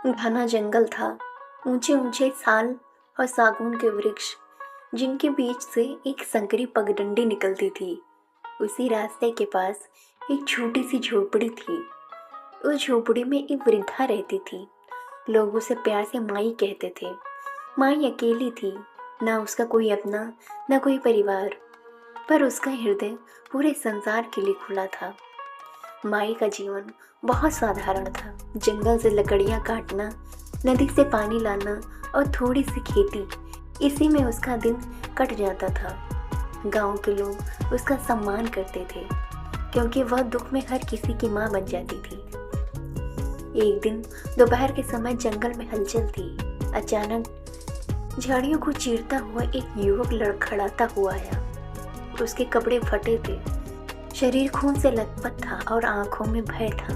घना जंगल था, ऊंचे ऊंचे साल और सागौन के वृक्ष, जिनके बीच से एक संकरी पगडंडी निकलती थी। उसी रास्ते के पास एक छोटी सी झोपड़ी थी। उस झोपड़ी में एक वृद्धा रहती थी। लोग उसे प्यार से माई कहते थे। माई अकेली थी, ना उसका कोई अपना, ना कोई परिवार, पर उसका हृदय पूरे संसार के लिए खुला था। माई का जीवन बहुत साधारण था। जंगल से लकड़ियाँ काटना, नदी से पानी लाना और थोड़ी सी खेती, इसी में उसका दिन कट जाता था। गांव के लोग उसका सम्मान करते थे, क्योंकि वह दुख में हर किसी की माँ बन जाती थी। एक दिन दोपहर के समय जंगल में हलचल थी। अचानक झाड़ियों को चीरता हुआ एक युवक लड़खड़ाता हुआ आया। उसके कपड़े फटे थे, शरीर खून से लथपथ था और आंखों में भय था।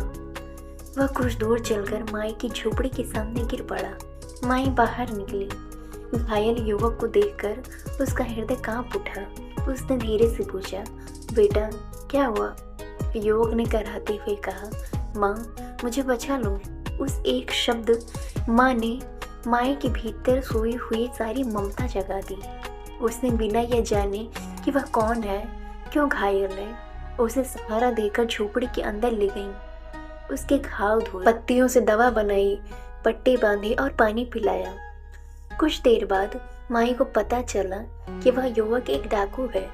वह कुछ दूर चलकर माई की झोपड़ी के सामने गिर पड़ा। माई बाहर निकली। घायल युवक को देखकर उसका हृदय कांप उठा। उसने धीरे से पूछा, बेटा क्या हुआ? युवक ने कराहते हुए कहा, माँ मुझे बचा लो। उस एक शब्द माँ ने माई के भीतर सोई हुई सारी ममता जगा दी। उसने बिना यह जाने कि वह कौन है, क्यों घायल है, उसे सहारा देकर झोपड़ी के अंदर ले गई। उसके घाव धोए, पत्तियों से दवा बनाई, पट्टे बांधे और पानी पिलाया। कुछ देर बाद माई को पता चला कि वह युवक एक डाकू है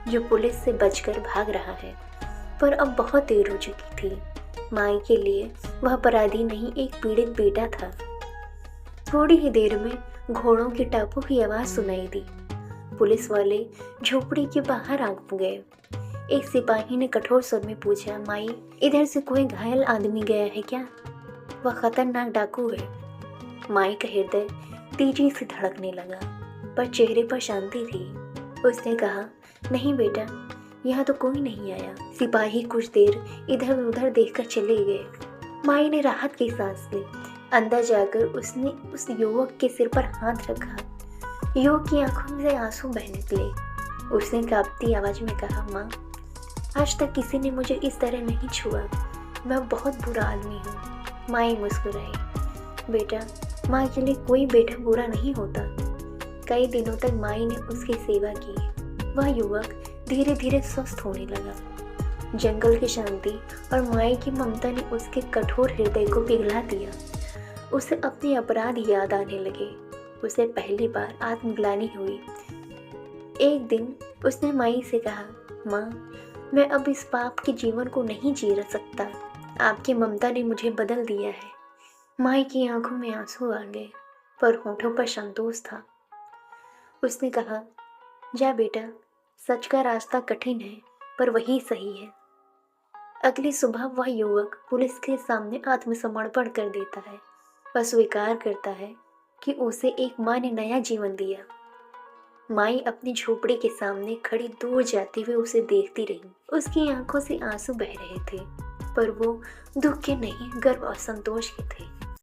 जो पुलिस से बचकर भाग रहा है, पर अब बहुत देर हो चुकी थी। माई के लिए वह अपराधी नहीं, एक पीड़ित बेटा था। थोड़ी ही देर में घोड़ों की टापों की आवाज सुनाई दी। पुलिस वाले झोपड़ी के बाहर आ गए। एक सिपाही ने कठोर स्वर में पूछा, माई इधर से कोई घायल आदमी गया है क्या? वह खतरनाक डाकू है। माई का हृदय तेजी से धड़कने लगा, पर चेहरे पर शांति थी। उसने कहा, नहीं बेटा, यहाँ तो कोई नहीं आया। सिपाही कुछ देर इधर उधर देखकर चले गए। माई ने राहत की सांस ली। अंदर जाकर उसने उस युवक के सिर पर हाथ रखा। युवक की आंखों से आंसू बहने लगे। उसने कांपती आवाज में कहा, माँ आज तक किसी ने मुझे इस तरह नहीं छुआ। मैं बहुत बुरा आदमी हूँ। माई मुस्कुराई। बेटा, माँ के लिए कोई बेटा बुरा नहीं होता। कई दिनों तक माई ने उसकी सेवा की। वह युवक धीरे धीरे स्वस्थ होने लगा। जंगल की शांति और माई की ममता ने उसके कठोर हृदय को पिघला दिया। उसे अपने अपराध याद आने लगे। उसे पहली बार आत्मग्लानि हुई। एक दिन उसने माई से कहा, माँ मैं अब इस पाप के जीवन को नहीं जी सकता। आपकी ममता ने मुझे बदल दिया है। माई की आंखों में आंसू आ गए, पर होठों पर संतोष था। उसने कहा, जा बेटा, सच का रास्ता कठिन है, पर वही सही है। अगली सुबह वह युवक पुलिस के सामने आत्मसमर्पण कर देता है। वह स्वीकार करता है कि उसे एक माँ ने नया जीवन दिया। माई अपनी झोपड़ी के सामने खड़ी दूर जाते हुए उसे देखती रही। उसकी आंखों से आंसू बह रहे थे, पर वो दुख के नहीं, गर्व और संतोष के थे।